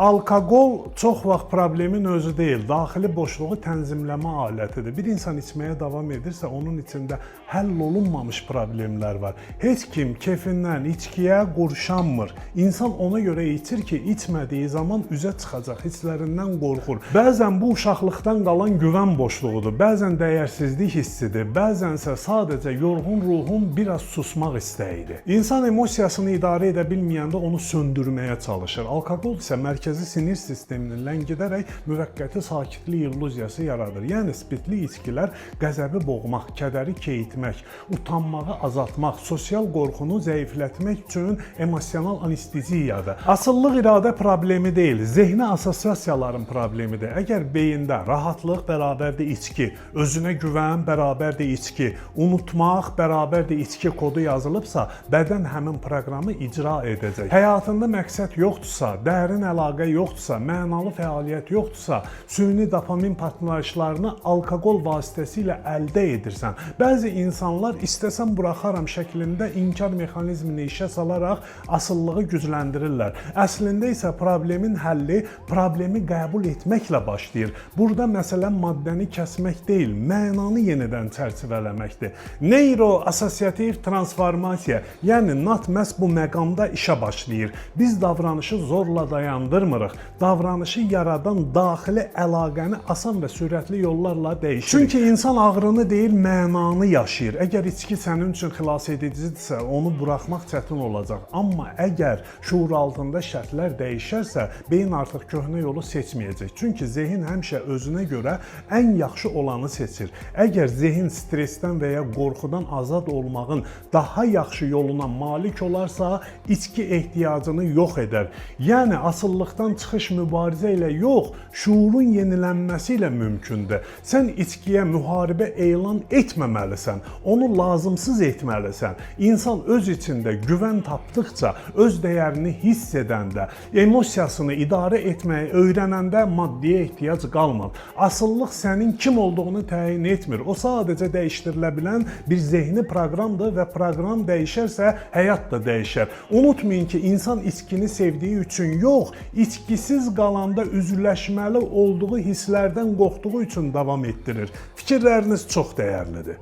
Alkoqol çox vaxt problemin özü deyil, daxili boşluğu tənzimləmə alətidir. Bir insan içməyə davam edirsə, onun içində həll olunmamış problemlər var. Heç kim kefindən içkiyə qurşanmır. İnsan ona görə içir ki, içmədiyi zaman üzə çıxacaq, hisslərindən qorxur. Bəzən bu uşaqlıqdan qalan güvən boşluğudur, bəzən dəyərsizlik hissidir, bəzənsə sadəcə yorğun ruhun biraz susmaq istəyidir. İnsan emosiyasını idarə edə bilməyəndə onu söndürməyə çalışır. Alkoqol isə mərkəzi sinir sistemini ləngidərək müvəqqəti sakitlik illüziyası yaradır. Yəni spirtli içkilər qəzəbi boğmaq, kədəri keyitmək, utanmağı azaltmaq, sosial qorxunu zəiflətmək üçün emosional anesteziyadır. Asıllıq iradə problemi deyil, zehni assosiasiyaların problemidir. Əgər beyində rahatlıq bərabərdir içki, özünə güvən bərabərdir içki, unutmaq bərabərdir içki kodu yazılıbsa, bədən həmin proqramı icra edəcək. Həyatında məqsəd yoxdursa, dərin əlaqə yoxdursa, mənalı fəaliyyət yoxdursa, süni dopamin partlayışlarını alkoqol vasitəsilə əldə edirsən. Bəzi insanlar istəsəm buraxaram şəklində inkar mexanizmini işə salaraq asılılığı gücləndirirlər. Əslində isə problemin həlli problemi qəbul etməklə başlayır. Burada məsələ maddəni kəsmək deyil, mənanı yenidən çərçivələməkdir. Neyroassosiativ transformasiya, yəni NAT məhz bu məqamda işə başlayır. Biz davranışı zorla dayandırmırıq. Davranışı yaradan daxili əlaqəni asan və sürətli yollarla dəyişir. Çünki insan ağrını deyil, mənanı yaşayır. Əgər içki sənin üçün xilas edicidirsə, onu buraxmaq çətin olacaq. Amma əgər şuur altında şərtlər dəyişərsə, beyin artıq köhnə yolu seçməyəcək. Çünki zehin həmişə özünə görə ən yaxşı olanı seçir. Əgər zehin stressdən və ya qorxudan azad olmağın daha yaxşı yoluna malik olarsa, içki ehtiyacını yox edər. Yəni asıllıqdan çıxış mübarizə ilə yox, şuurun yenilənməsi ilə mümkündür. Sən içkiyə müharibə elan etməməlisən, onu lazımsız etməlisən. İnsan öz içində güvən tapdıqca, öz dəyərini hiss edəndə, emosiyasını idarə etməyi öyrənəndə maddiyə ehtiyac qalmır. Asıllıq sənin kim olduğunu təyin etmir. O sadəcə dəyişdirilə bilən bir zehni proqramdır və proqram dəyişərsə, həyat da dəyişər. Unutmayın ki, insan içkini sevdiyi üçün yox, içkisiz qalanda üzləşməli olduğu hisslərdən qorxduğu üçün davam etdirir. Fikirləriniz çox dəyərlidir.